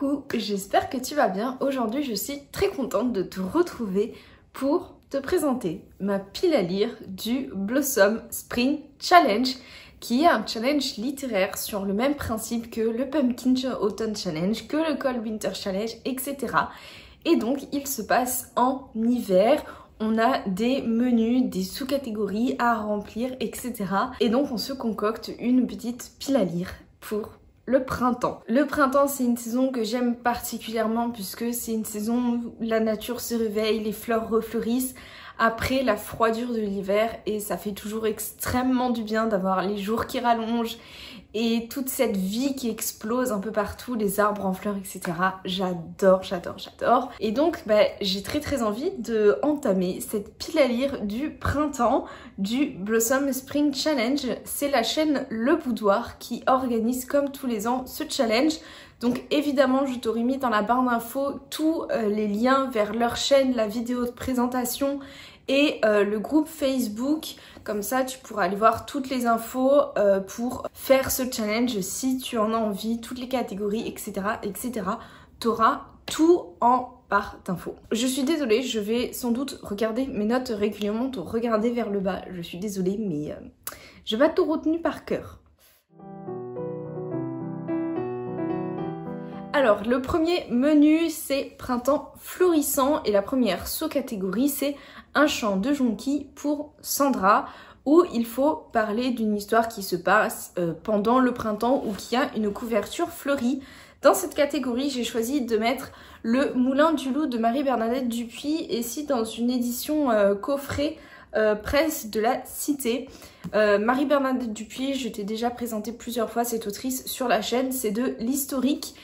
Coucou, j'espère que tu vas bien. Aujourd'hui, je suis très contente de te retrouver pour te présenter ma pile à lire du Blossom Spring Challenge, qui est un challenge littéraire sur le même principe que le Pumpkin Autumn Challenge, que le Cold Winter Challenge, etc. Et donc, il se passe en hiver. On a des menus, des sous-catégories à remplir, etc. Et donc, on se concocte une petite pile à lire pour le printemps. Le printemps, c'est une saison que j'aime particulièrement puisque c'est une saison où la nature se réveille, les fleurs refleurissent après la froidure de l'hiver et ça fait toujours extrêmement du bien d'avoir les jours qui rallongent et toute cette vie qui explose un peu partout, les arbres en fleurs, etc. J'adore, j'adore, j'adore. Et donc, j'ai très envie de entamer cette pile à lire du printemps du Blossom Spring Challenge. C'est la chaîne Le Boudoir qui organise comme tous les ans ce challenge. Donc évidemment, je t'aurais mis dans la barre d'infos tous les liens vers leur chaîne, la vidéo de présentation et le groupe Facebook. Comme ça, tu pourras aller voir toutes les infos pour faire ce challenge si tu en as envie, toutes les catégories, etc. etc. Tu auras tout en barre d'infos. Je suis désolée, je vais sans doute regarder mes notes régulièrement, te regarder vers le bas. Je suis désolée, mais je vais pas tout retenu par cœur. Alors, le premier menu, c'est Printemps florissant et la première sous-catégorie, c'est Un chant de jonquilles pour Sandra, où il faut parler d'une histoire qui se passe pendant le printemps ou qui a une couverture fleurie. Dans cette catégorie, j'ai choisi de mettre Le Moulin du Loup de Marie-Bernadette Dupuis, et si dans une édition coffret presse de la Cité. Marie-Bernadette Dupuis, je t'ai déjà présenté plusieurs fois cette autrice sur la chaîne, c'est de l'historique.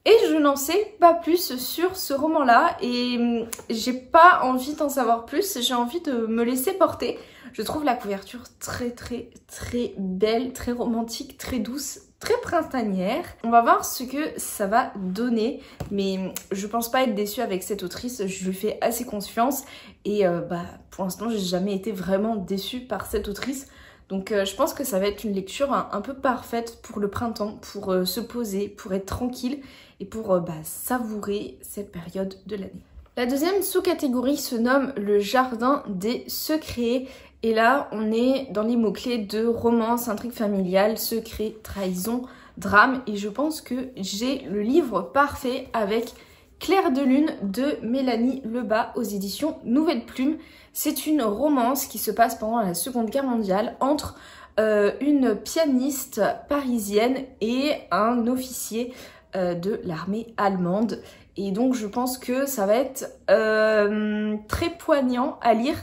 Et je n'en sais pas plus sur ce roman-là et j'ai pas envie d'en savoir plus, j'ai envie de me laisser porter. Je trouve la couverture très belle, très romantique, très douce, très printanière. On va voir ce que ça va donner, mais je pense pas être déçue avec cette autrice, je lui fais assez confiance et pour l'instant j'ai jamais été vraiment déçue par cette autrice. Donc je pense que ça va être une lecture un peu parfaite pour le printemps, pour se poser, pour être tranquille et pour savourer cette période de l'année. La deuxième sous-catégorie se nomme Le Jardin des Secrets. Et là, on est dans les mots-clés de romance, intrigue familiale, secret, trahison, drame. Et je pense que j'ai le livre parfait avec Clair de Lune de Mélanie Lebas aux éditions Nouvelle Plume. C'est une romance qui se passe pendant la Seconde Guerre mondiale entre une pianiste parisienne et un officier de l'armée allemande. Et donc je pense que ça va être très poignant à lire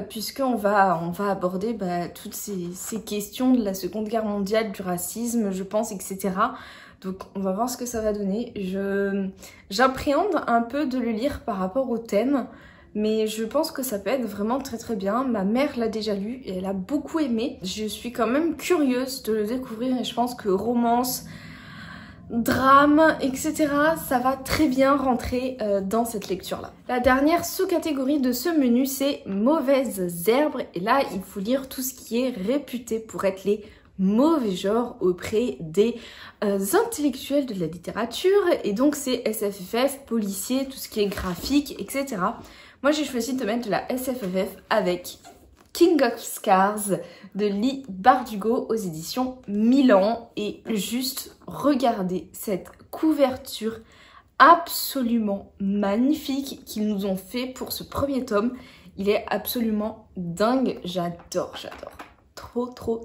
puisqu'on va aborder toutes ces questions de la Seconde Guerre mondiale, du racisme, je pense, etc. Donc on va voir ce que ça va donner. J'appréhende un peu de le lire par rapport au thème, mais je pense que ça peut être vraiment très bien. Ma mère l'a déjà lu et elle a beaucoup aimé. Je suis quand même curieuse de le découvrir et je pense que romance, drame, etc. ça va très bien rentrer dans cette lecture-là. La dernière sous-catégorie de ce menu, c'est Mauvaises herbes. Et là, il faut lire tout ce qui est réputé pour être les mauvais genres auprès des intellectuels de la littérature. Et donc, c'est SFFF, policier, tout ce qui est graphique, etc. Moi, j'ai choisi de mettre de la SFFF avec King of Scars de Leigh Bardugo aux éditions Milan. Et juste regardez cette couverture absolument magnifique qu'ils nous ont fait pour ce premier tome. Il est absolument dingue, j'adore.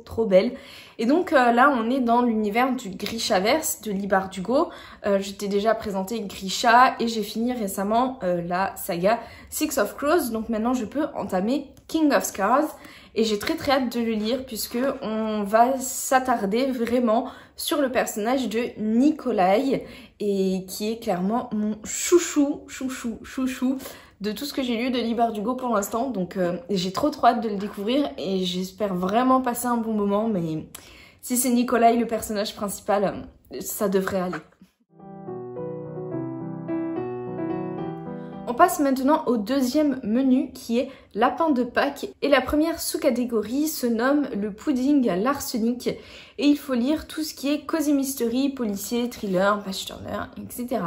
Trop belle. Et donc là on est dans l'univers du Grishaverse de Leigh Bardugo. Je t'ai déjà présenté Grisha et j'ai fini récemment la saga Six of Crows. Donc maintenant je peux entamer King of Scars et j'ai très hâte de le lire puisque on va s'attarder vraiment sur le personnage de Nikolai et qui est clairement mon chouchou de tout ce que j'ai lu de Leigh Bardugo pour l'instant. Donc j'ai trop hâte de le découvrir et j'espère vraiment passer un bon moment, mais si c'est Nikolai le personnage principal, ça devrait aller. On passe maintenant au deuxième menu qui est lapin de Pâques et la première sous-catégorie se nomme le pudding à l'arsenic et il faut lire tout ce qui est cosy mystery, policier, thriller, page turner, etc.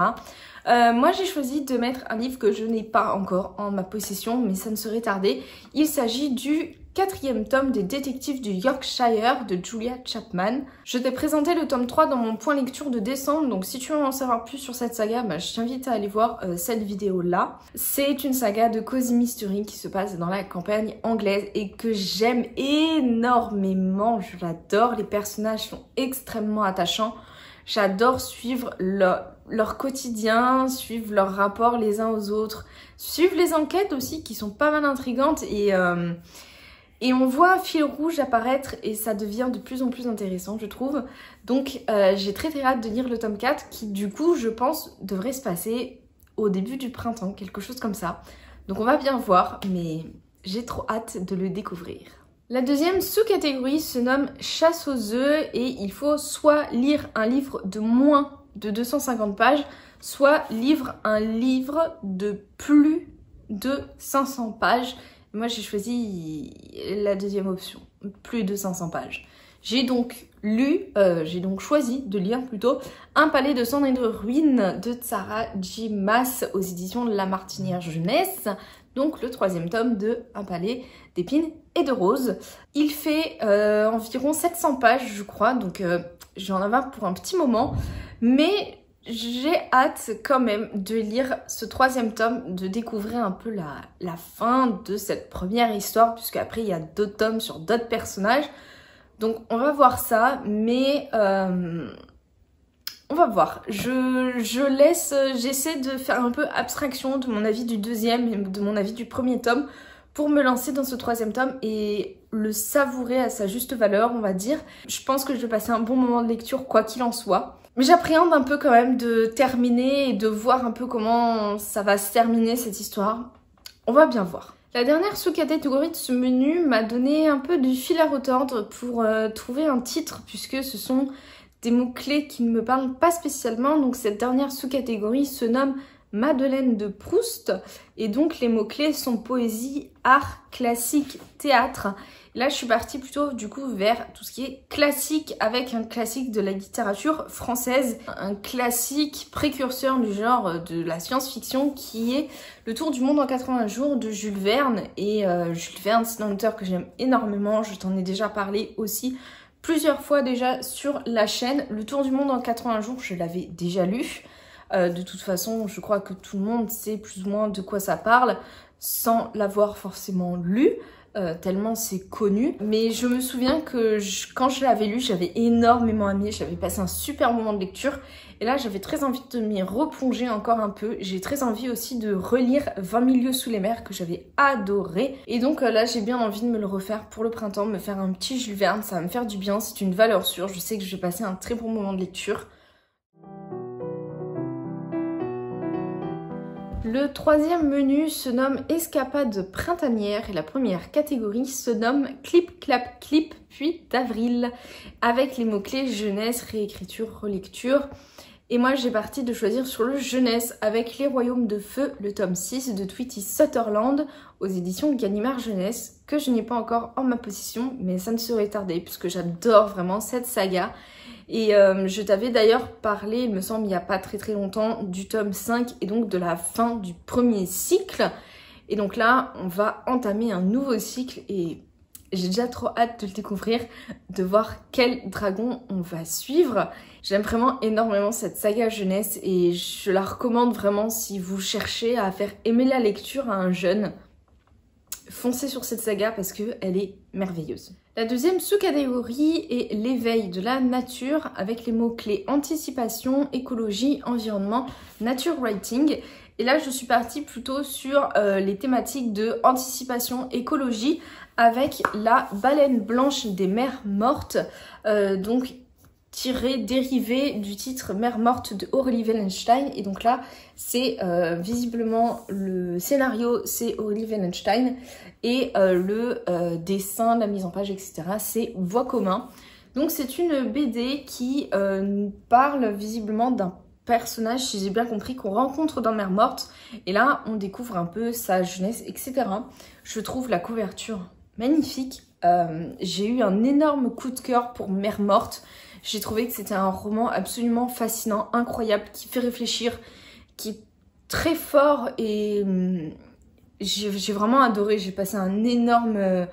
Moi j'ai choisi de mettre un livre que je n'ai pas encore en ma possession mais ça ne serait tardé. Il s'agit du 4e tome des détectives du Yorkshire de Julia Chapman. Je t'ai présenté le tome 3 dans mon point lecture de décembre, donc si tu veux en savoir plus sur cette saga, je t'invite à aller voir cette vidéo là. C'est une saga de cosy mystery qui se passe dans la campagne anglaise et que j'aime énormément, je l'adore, les personnages sont extrêmement attachants. J'adore suivre leur quotidien, suivre leurs rapports les uns aux autres, suivre les enquêtes aussi qui sont pas mal intrigantes et on voit un fil rouge apparaître et ça devient de plus en plus intéressant je trouve. Donc j'ai très hâte de lire le tome 4 qui du coup je pense devrait se passer au début du printemps, quelque chose comme ça. Donc on va bien voir mais j'ai trop hâte de le découvrir. La deuxième sous-catégorie se nomme Chasse aux œufs et il faut soit lire un livre de moins de 250 pages, soit lire un livre de plus de 500 pages. Moi j'ai choisi la deuxième option, plus de 500 pages. J'ai donc choisi de lire plutôt Un palais de cendres et de ruines de Sarah J. Maas aux éditions de La Martinière Jeunesse. Donc le 3e tome de Un palais d'épines et de roses. Il fait environ 700 pages je crois, donc j'en avais pour un petit moment. Mais j'ai hâte quand même de lire ce 3e tome, de découvrir un peu la fin de cette première histoire, puisque après il y a d'autres tomes sur d'autres personnages. Donc on va voir ça, mais on va voir. J'essaie de faire un peu abstraction de mon avis du 2e et de mon avis du 1er tome pour me lancer dans ce 3e tome et le savourer à sa juste valeur, on va dire. Je pense que je vais passer un bon moment de lecture quoi qu'il en soit. Mais j'appréhende un peu quand même de terminer et de voir un peu comment ça va se terminer cette histoire. On va bien voir. La dernière sous-catégorie de ce menu m'a donné un peu du fil à retordre pour trouver un titre puisque ce sont des mots-clés qui ne me parlent pas spécialement. Donc cette dernière sous-catégorie se nomme Madeleine de Proust et donc les mots-clés sont poésie, art, classique, théâtre. Là je suis partie plutôt du coup vers tout ce qui est classique avec un classique de la littérature française, un classique précurseur du genre de la science-fiction qui est Le Tour du monde en 80 jours de Jules Verne. Et Jules Verne c'est un auteur que j'aime énormément, je t'en ai déjà parlé aussi plusieurs fois déjà sur la chaîne. Le Tour du monde en 80 jours je l'avais déjà lu. De toute façon, je crois que tout le monde sait plus ou moins de quoi ça parle sans l'avoir forcément lu, tellement c'est connu. Mais je me souviens que quand je l'avais lu, j'avais énormément aimé, j'avais passé un super moment de lecture. Et là, j'avais très envie de m'y replonger encore un peu. J'ai très envie aussi de relire 20 000 lieues sous les mers que j'avais adoré. Et donc là, j'ai bien envie de me le refaire pour le printemps, me faire un petit Jules Verne, ça va me faire du bien, c'est une valeur sûre. Je sais que je vais passer un très bon moment de lecture. Le 3e menu se nomme Escapade printanière et la première catégorie se nomme Clip Clap Clip puis d'avril avec les mots-clés jeunesse, réécriture, relecture. Et moi j'ai parti de choisir sur le jeunesse avec Les Royaumes de Feu, le tome 6 de Tweety Sutherland aux éditions Gallimard Jeunesse que je n'ai pas encore en ma possession mais ça ne serait tardé puisque j'adore vraiment cette saga. Et je t'avais d'ailleurs parlé, il me semble, il n'y a pas très longtemps, du tome 5 et donc de la fin du premier cycle. Et donc là, on va entamer un nouveau cycle et j'ai déjà trop hâte de le découvrir, de voir quel dragon on va suivre. J'aime vraiment énormément cette saga jeunesse et je la recommande vraiment si vous cherchez à faire aimer la lecture à un jeune. Foncez sur cette saga parce qu'elle est merveilleuse. La deuxième sous-catégorie est l'éveil de la nature avec les mots-clés anticipation, écologie, environnement, nature writing. Et là, je suis partie plutôt sur les thématiques de anticipation, écologie avec la baleine blanche des mers mortes. Donc dérivé du titre Mère morte de Aurélie Wellenstein. Et donc là, c'est visiblement le scénario, c'est Aurélie Wellenstein. Et le dessin, la mise en page, etc. c'est Voix commun. Donc c'est une BD qui nous parle visiblement d'un personnage, si j'ai bien compris, qu'on rencontre dans Mère Morte. Et là, on découvre un peu sa jeunesse, etc. Je trouve la couverture magnifique. J'ai eu un énorme coup de cœur pour Mère Morte. J'ai trouvé que c'était un roman absolument fascinant, incroyable, qui fait réfléchir, qui est très fort et j'ai vraiment adoré. J'ai passé un énorme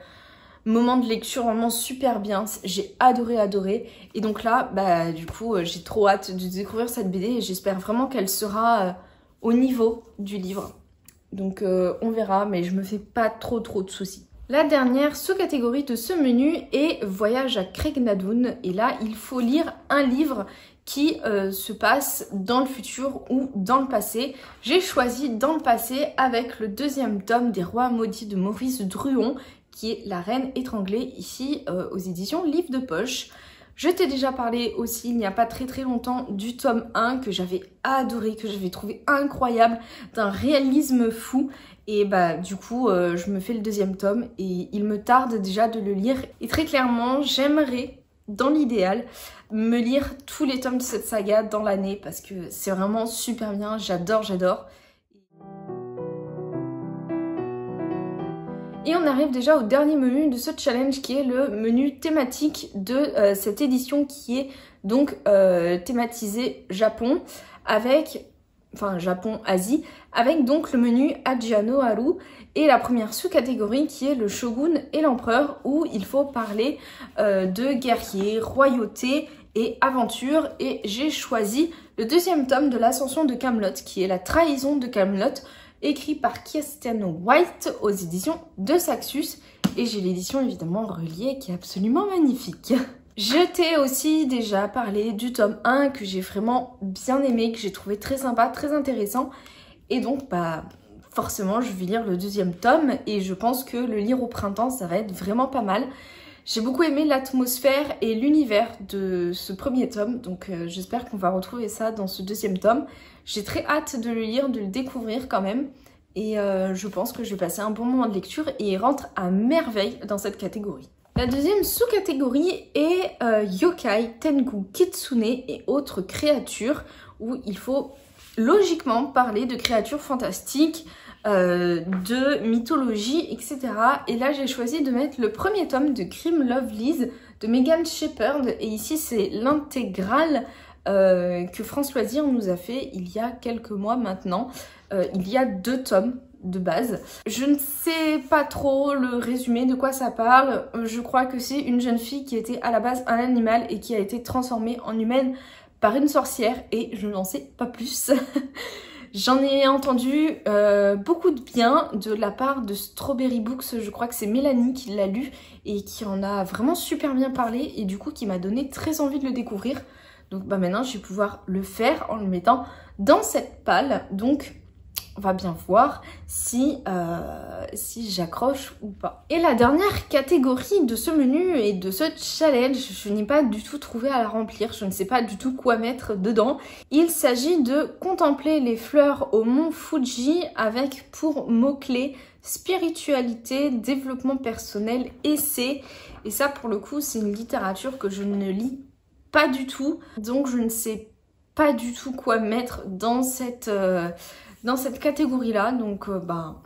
moment de lecture, vraiment super bien. J'ai adoré. Et donc là, bah du coup, j'ai trop hâte de découvrir cette BD et j'espère vraiment qu'elle sera au niveau du livre. Donc on verra, mais je me fais pas trop de soucis. La dernière sous-catégorie de ce menu est Voyage à Craignadoon. Et là, il faut lire un livre qui se passe dans le futur ou dans le passé. J'ai choisi dans le passé avec le deuxième tome des Rois Maudits de Maurice Druon, qui est La Reine étranglée, ici aux éditions Livre de Poche. Je t'ai déjà parlé aussi il n'y a pas très longtemps du tome 1 que j'avais adoré, que j'avais trouvé incroyable, d'un réalisme fou. Et bah du coup je me fais le deuxième tome et il me tarde déjà de le lire. Et très clairement j'aimerais, dans l'idéal, me lire tous les tomes de cette saga dans l'année parce que c'est vraiment super bien, j'adore. Et on arrive déjà au dernier menu de ce challenge qui est le menu thématique de cette édition qui est donc thématisée Japon avec... enfin Japon-Asie, avec donc le menu Ajiano Haru et la première sous-catégorie qui est le Shogun et l'Empereur où il faut parler de guerriers, royauté et aventure. Et j'ai choisi le deuxième tome de l'Ascension de Camelot qui est la trahison de Camelot, écrit par Kirsten White aux éditions de Saxus. Et j'ai l'édition évidemment reliée qui est absolument magnifique. Je t'ai aussi déjà parlé du tome 1 que j'ai vraiment bien aimé, que j'ai trouvé très sympa, très intéressant. Et donc, bah, forcément, je vais lire le deuxième tome et je pense que le lire au printemps, ça va être vraiment pas mal. J'ai beaucoup aimé l'atmosphère et l'univers de ce premier tome, donc j'espère qu'on va retrouver ça dans ce deuxième tome. J'ai très hâte de le lire, de le découvrir quand même. Et je pense que je vais passer un bon moment de lecture et il rentre à merveille dans cette catégorie. La deuxième sous-catégorie est Yokai, Tengu, Kitsune et autres créatures où il faut logiquement parler de créatures fantastiques, de mythologie, etc. Et là j'ai choisi de mettre le premier tome de Grim Lovelies de Megan Shepherd. Et ici c'est l'intégrale que France Loisirs nous a fait il y a quelques mois maintenant. Il y a 2 tomes de base. Je ne sais pas trop le résumé de quoi ça parle. Je crois que c'est une jeune fille qui était à la base un animal et qui a été transformée en humaine par une sorcière et je n'en sais pas plus. J'en ai entendu beaucoup de bien de la part de Strawberry Books. Je crois que c'est Mélanie qui l'a lu et qui en a vraiment super bien parlé et du coup qui m'a donné très envie de le découvrir. Donc bah maintenant je vais pouvoir le faire en le mettant dans cette palle. Donc on va bien voir si j'accroche ou pas. Et la dernière catégorie de ce menu et de ce challenge, je n'ai pas du tout trouvé à la remplir. Je ne sais pas du tout quoi mettre dedans. Il s'agit de contempler les fleurs au mont Fuji avec pour mots-clés spiritualité, développement personnel, essai. Et ça pour le coup c'est une littérature que je ne lis pas du tout. Donc je ne sais pas du tout quoi mettre dans cette catégorie-là, donc bah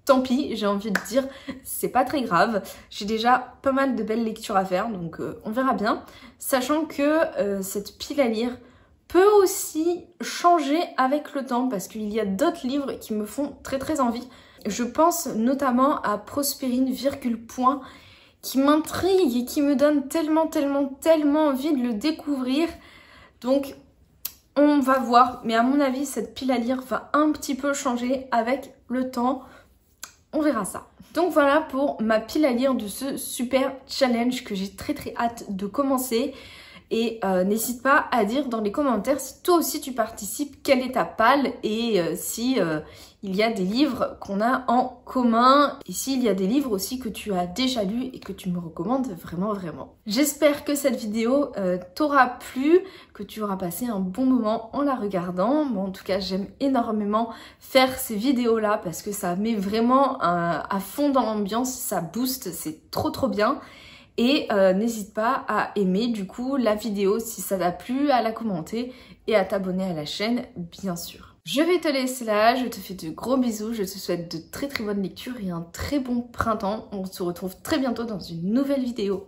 tant pis, j'ai envie de dire, c'est pas très grave. J'ai déjà pas mal de belles lectures à faire, donc on verra bien. Sachant que cette pile à lire peut aussi changer avec le temps, parce qu'il y a d'autres livres qui me font très envie. Je pense notamment à Prospérine, Point, qui m'intrigue et qui me donne tellement envie de le découvrir. Donc on va voir, mais à mon avis, cette pile à lire va un petit peu changer avec le temps. On verra ça. Donc voilà pour ma pile à lire de ce super challenge que j'ai très hâte de commencer. Et n'hésite pas à dire dans les commentaires si toi aussi tu participes, quelle est ta palle et si il y a des livres qu'on a en commun et s'il y a des livres aussi que tu as déjà lus et que tu me recommandes vraiment. J'espère que cette vidéo t'aura plu, que tu auras passé un bon moment en la regardant. Bon, en tout cas, j'aime énormément faire ces vidéos-là parce que ça met vraiment à fond dans l'ambiance, ça booste, c'est trop bien. Et n'hésite pas à aimer du coup la vidéo si ça t'a plu, à la commenter et à t'abonner à la chaîne bien sûr. Je vais te laisser là, je te fais de gros bisous, je te souhaite de très bonnes lectures et un très bon printemps. On se retrouve très bientôt dans une nouvelle vidéo.